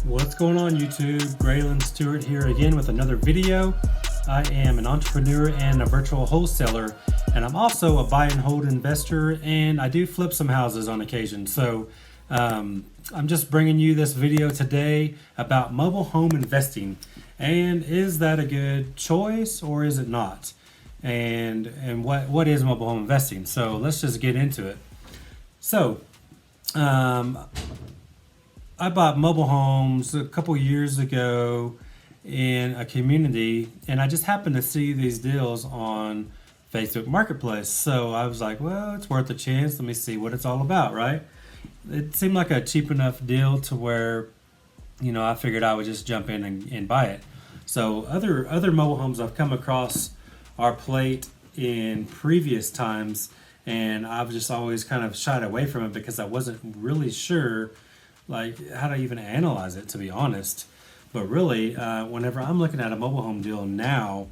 What's going on YouTube? Graylan Stewart here again with another video. I am an entrepreneur and a virtual wholesaler, and I'm also a buy and hold investor, and I do flip some houses on occasion. So I'm just bringing you this video today about mobile home investing, and is that a good choice or is it not? And what is mobile home investing? So let's just get into it. So I bought mobile homes a couple years ago in a community, and I just happened to see these deals on Facebook Marketplace. So I was like, well, it's worth a chance. Let me see what it's all about, right? It seemed like a cheap enough deal to where, I figured I would just jump in and buy it. So other mobile homes I've come across our plate in previous times, and I've just always kind of shied away from it because I wasn't really sure like how to even analyze it, to be honest. But really, whenever I'm looking at a mobile home deal now,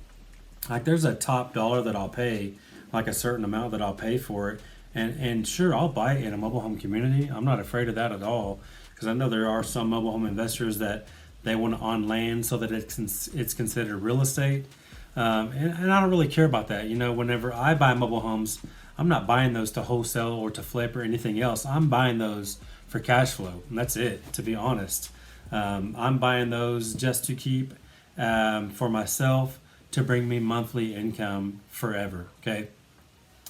like there's a top dollar that I'll pay, like a certain amount that I'll pay for it, and sure, I'll buy it in a mobile home community. I'm not afraid of that at all, because I know there are some mobile home investors that they want it on land so that it's considered real estate, and I don't really care about that. Whenever I buy mobile homes, I'm not buying those to wholesale or to flip or anything else. I'm buying those for cash flow, and that's it, to be honest. I'm buying those just to keep for myself, to bring me monthly income forever. Okay,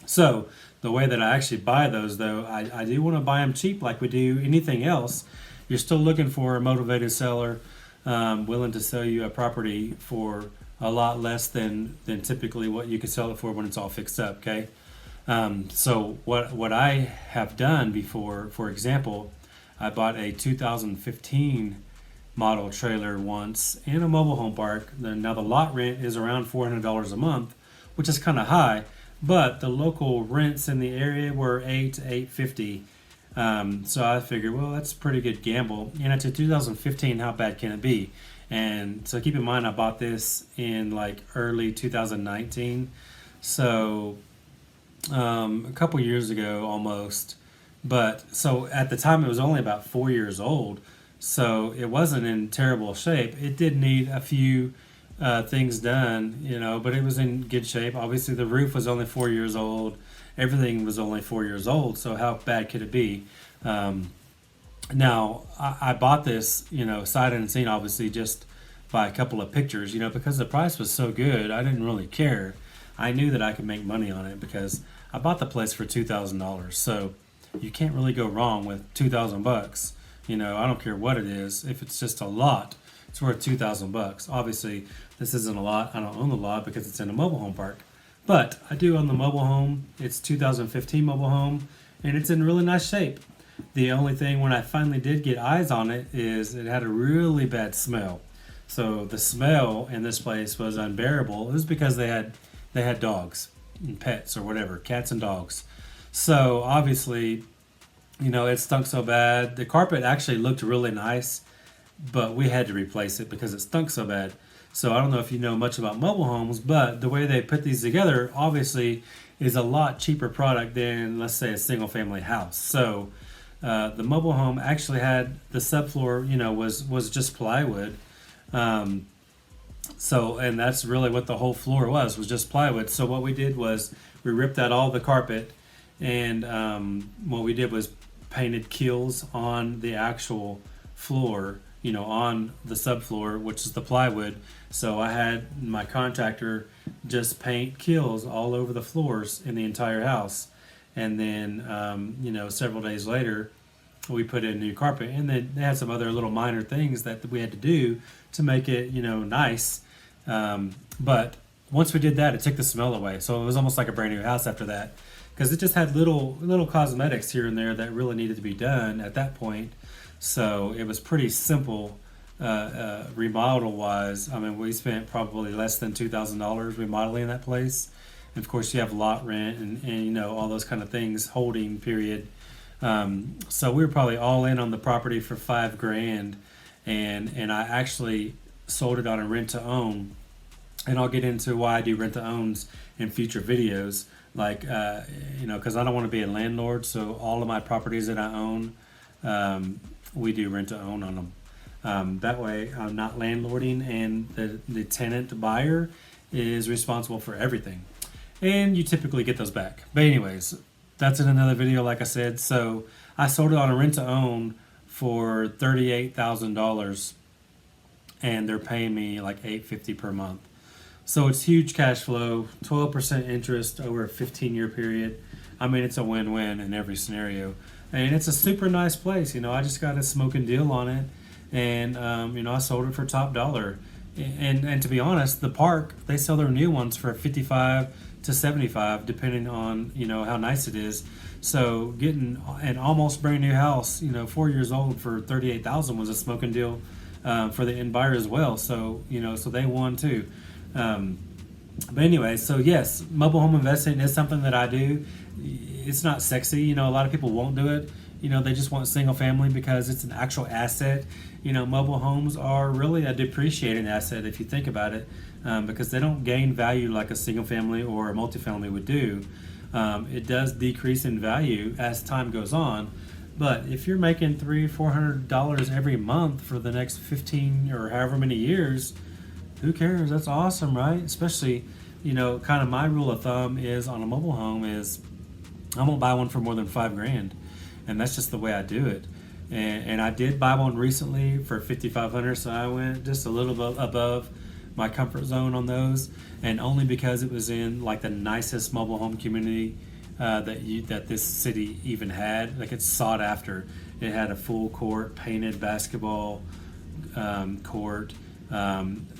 so the way that I actually buy those, though, I do want to buy them cheap like we do anything else. You're still looking for a motivated seller willing to sell you a property for a lot less than typically what you could sell it for when it's all fixed up. Okay. So what I have done before, for example, I bought a 2015 model trailer once in a mobile home park. Now the lot rent is around $400 a month, which is kind of high, but the local rents in the area were $800 to $850. So I figured, well, that's a pretty good gamble. And it's a 2015, how bad can it be? And so keep in mind, I bought this in like early 2019. So a couple years ago almost, but so at the time it was only about 4 years old, so it wasn't in terrible shape. It did need a few things done, but it was in good shape. Obviously the roof was only 4 years old, everything was only 4 years old, so how bad could it be? Now I bought this sight unseen, obviously just by a couple of pictures, because the price was so good. I didn't really care. I knew that I could make money on it because I bought the place for $2,000. So you can't really go wrong with $2,000. I don't care what it is. If it's just a lot, it's worth $2,000. Obviously, this isn't a lot. I don't own the lot because it's in a mobile home park. But I do own the mobile home. It's 2015 mobile home, and it's in really nice shape. The only thing when I finally did get eyes on it is it had a really bad smell. So the smell in this place was unbearable. It was because they had dogs and pets or whatever, cats and dogs. So obviously, it stunk so bad. The carpet actually looked really nice, but we had to replace it because it stunk so bad. So I don't know if you know much about mobile homes, but the way they put these together obviously is a lot cheaper product than, let's say, a single family house. So the mobile home actually had the subfloor, was just plywood. So, and that's really what the whole floor was just plywood. So what we did was we ripped out all the carpet, and what we did was painted keels on the actual floor, on the subfloor, which is the plywood. So I had my contractor just paint keels all over the floors in the entire house. And then, several days later, we put in new carpet, and then they had some other little minor things that we had to do to make it, nice. But once we did that, it took the smell away. So it was almost like a brand new house after that, because it just had little cosmetics here and there that really needed to be done at that point. So it was pretty simple, remodel wise. I mean, we spent probably less than $2,000 remodeling that place. And of course you have lot rent and all those kind of things, holding period. So we were probably all in on the property for $5,000, and I actually sold it on a rent to own, and I'll get into why I do rent to owns in future videos, like because I don't want to be a landlord. So all of my properties that I own, we do rent to own on them. That way I'm not landlording, and the tenant buyer is responsible for everything. And you typically get those back. But anyways, that's in another video, like I said. So I sold it on a rent to own for $38,000, and they're paying me like $850 per month. So it's huge cash flow, 12% interest over a 15-year period. I mean, it's a win-win in every scenario. And it's a super nice place. I just got a smoking deal on it, and I sold it for top dollar. And to be honest, the park, they sell their new ones for 55 to 75, depending on how nice it is. So getting an almost brand new house, 4 years old, for 38,000 was a smoking deal for the end buyer as well. So so they won too. But anyway, so yes, mobile home investing is something that I do. It's not sexy. A lot of people won't do it. They just want single family because it's an actual asset. Mobile homes are really a depreciating asset if you think about it, because they don't gain value like a single family or a multifamily would do. It does decrease in value as time goes on. But if you're making $300-400 every month for the next 15 or however many years, who cares? That's awesome, right? Especially, kind of my rule of thumb is on a mobile home is I won't buy one for more than $5,000, and that's just the way I do it. And I did buy one recently for $5,500, so I went just a little bit above my comfort zone on those, and only because it was in like the nicest mobile home community that this city even had. Like, it's sought after. It had a full court, painted basketball court,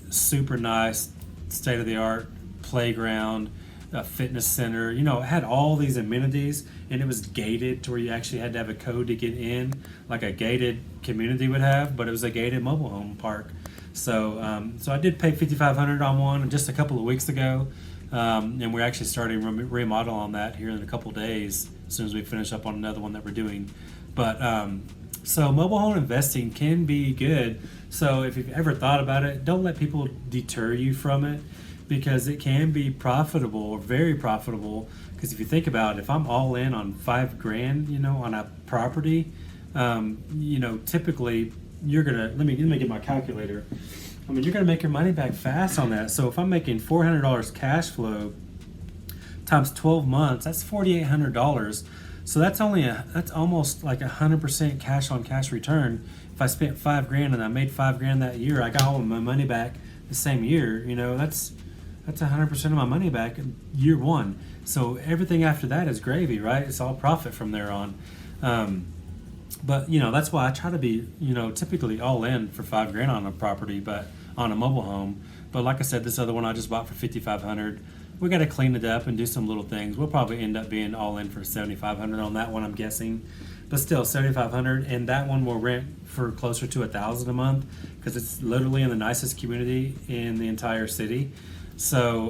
super nice, state of the art playground, a fitness center. It had all these amenities, and it was gated to where you actually had to have a code to get in, like a gated community would have, but it was a gated mobile home park. So so I did pay $5,500 on one just a couple of weeks ago, and we're actually starting remodel on that here in a couple of days as soon as we finish up on another one that we're doing. But so mobile home investing can be good. So if you've ever thought about it, don't let people deter you from it, because it can be profitable, or very profitable. Because if you think about it, if I'm all in on $5,000, on a property, typically you're gonna let me get my calculator. I mean, you're gonna make your money back fast on that. So if I'm making $400 cash flow times 12 months, that's $4,800. So that's almost like 100% cash on cash return. If I spent $5,000 and I made $5,000 that year, I got all of my money back the same year. That's 100% of my money back in year one. So everything after that is gravy, right? It's all profit from there on. But that's why I try to be typically all in for $5,000 on a property, but on a mobile home. But like I said, this other one I just bought for $5,500. We got to clean it up and do some little things. We'll probably end up being all in for $7,500 on that one, I'm guessing. But still, $7,500, and that one will rent for closer to $1,000 a month, because it's literally in the nicest community in the entire city. So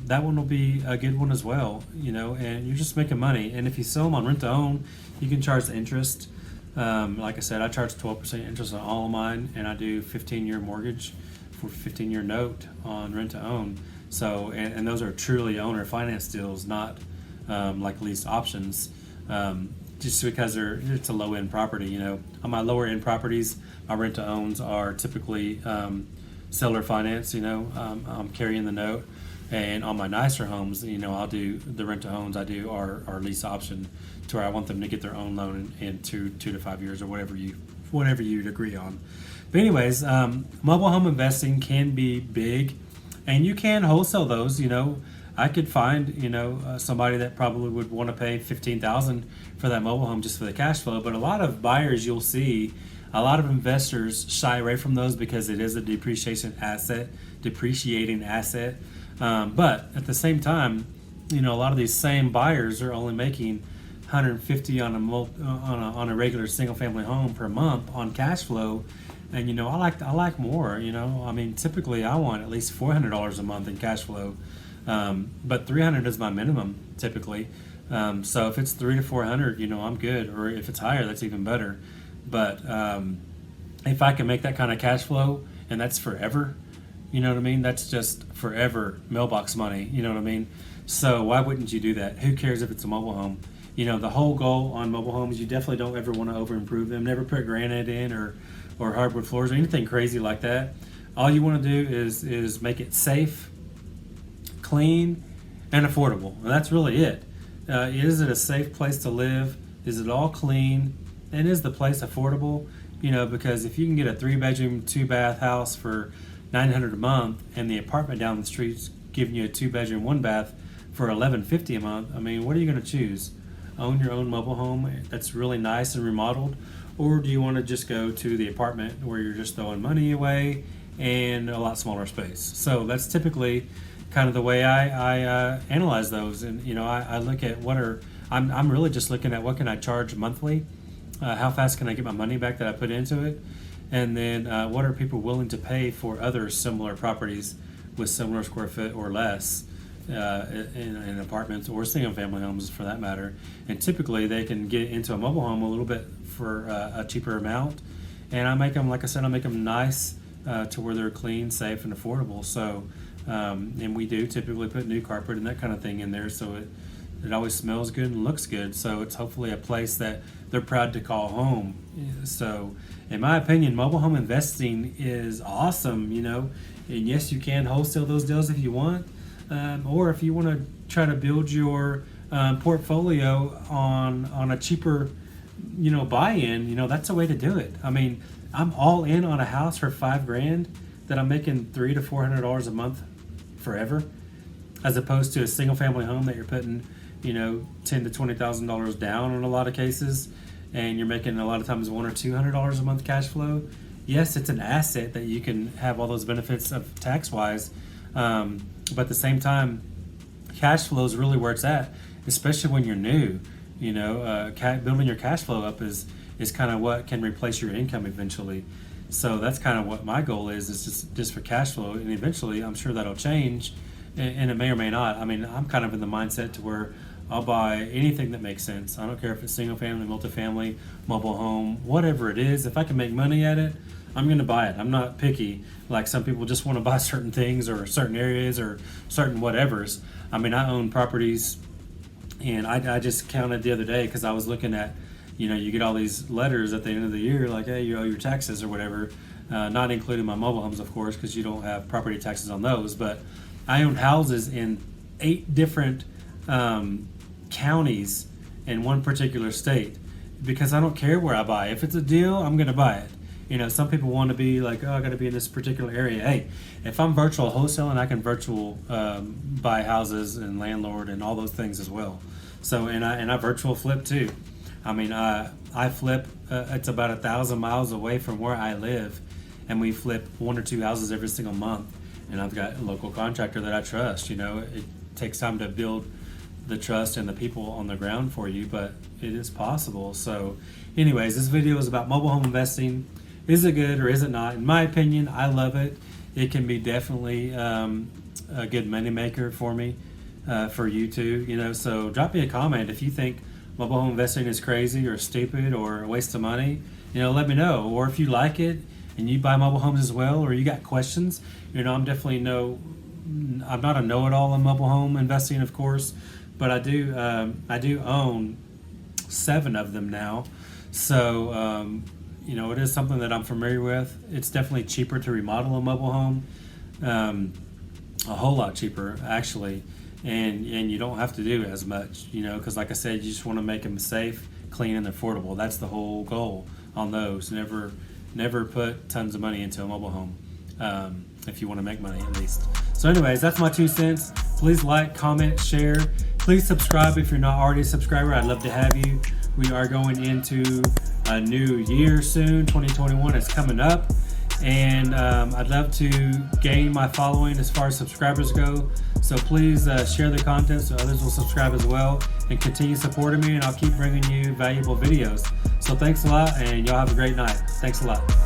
that one will be a good one as well, and you're just making money. And if you sell them on rent to own, you can charge the interest. Like I said, I charge 12% interest on all of mine, and I do 15-year mortgage for 15-year note on rent to own. So, and those are truly owner finance deals, not like lease options, just because it's a low end property. On my lower end properties, my rent to owns are typically seller finance. I'm carrying the note, and on my nicer homes, I'll do the rent to owns. I do our lease option, to where I want them to get their own loan in 2 to 5 years, or whatever you'd agree on. But anyways, mobile home investing can be big, and you can wholesale those. I could find somebody that probably would want to pay $15,000 for that mobile home just for the cash flow. But a lot of buyers, you'll see, a lot of investors shy away from those because it is a depreciating asset. But at the same time, a lot of these same buyers are only making $150 on a regular single family home per month on cash flow. And I like more. I mean, typically I want at least $400 a month in cash flow, but $300 is my minimum typically. So if it's $300 to $400, I'm good. Or if it's higher, that's even better. But if I can make that kind of cash flow, and that's forever, that's just forever mailbox money. You know what I mean? So why wouldn't you do that? Who cares if it's a mobile home? The whole goal on mobile homes, you definitely don't ever want to over improve them. Never put granite in, or or hardwood floors or anything crazy like that. All you want to do is make it safe, clean, and affordable. And that's really it. Is it a safe place to live? Is it all clean? And is the place affordable? Because if you can get a 3-bedroom, 2-bath house for $900 a month, and the apartment down the street's giving you a 2-bedroom, 1-bath for $1150 a month, I mean, what are you going to choose? Own your own mobile home that's really nice and remodeled, or do you want to just go to the apartment where you're just throwing money away and a lot smaller space? So that's typically kind of the way I analyze those. And I look at I'm really just looking at what can I charge monthly, how fast can I get my money back that I put into it, and then what are people willing to pay for other similar properties with similar square foot or less, in apartments or single family homes for that matter. And typically they can get into a mobile home a little bit for a cheaper amount, and I make them, like I said, I make them nice to where they're clean, safe, and affordable. So and we do typically put new carpet and that kind of thing in there, so it always smells good and looks good. So it's hopefully a place that they're proud to call home. So in my opinion, mobile home investing is awesome, and yes, you can wholesale those deals if you want, or if you want to try to build your portfolio on a cheaper buy-in, that's a way to do it. I mean, I'm all in on a house for $5,000 that I'm making $300 to $400 a month forever, as opposed to a single family home that you're putting $10,000 to $20,000 down in a lot of cases, and you're making a lot of times $100 or $200 a month cash flow. Yes, it's an asset that you can have all those benefits of tax-wise, but at the same time, cash flow is really where it's at, especially when you're new. Building your cash flow up is kind of what can replace your income eventually. So that's kind of what my goal is just for cash flow, and eventually I'm sure that'll change, and it may or may not. I mean, I'm kind of in the mindset to where I'll buy anything that makes sense. I don't care if it's single family, multifamily, mobile home, whatever it is. If I can make money at it, I'm going to buy it. I'm not picky like some people just want to buy certain things or certain areas or certain whatevers. I mean, I own properties, and I just counted the other day because I was looking at, you get all these letters at the end of the year like, hey, you owe your taxes or whatever, not including my mobile homes, of course, because you don't have property taxes on those. But I own houses in 8 different counties in one particular state, because I don't care where I buy. If it's a deal, I'm going to buy it. Some people want to be like, oh, I got to be in this particular area. Hey, if I'm virtual wholesaling, I can virtual buy houses and landlord and all those things as well. So and I virtual flip too. I mean, I flip. It's about 1,000 miles away from where I live, and we flip 1 or 2 houses every single month. And I've got a local contractor that I trust. It takes time to build the trust and the people on the ground for you, but it is possible. So anyways, this video is about mobile home investing. Is it good or is it not? In my opinion, I love it. It can be definitely a good money maker for me, for you too. So drop me a comment if you think mobile home investing is crazy or stupid or a waste of money. Let me know. Or if you like it and you buy mobile homes as well, or you got questions, I'm definitely I'm not a know-it-all in mobile home investing, of course, but I do own 7 of them now. So it is something that I'm familiar with. It's definitely cheaper to remodel a mobile home, a whole lot cheaper actually, and you don't have to do as much, because like I said, you just want to make them safe, clean, and affordable. That's the whole goal on those. Never put tons of money into a mobile home, if you want to make money at least. So anyways, that's my 2 cents. Please like, comment, share. Please subscribe if you're not already a subscriber. I'd love to have you. We are going into a new year soon. 2021 is coming up, and I'd love to gain my following as far as subscribers go. So please share the content so others will subscribe as well, and continue supporting me, and I'll keep bringing you valuable videos. So thanks a lot, and y'all have a great night. Thanks a lot.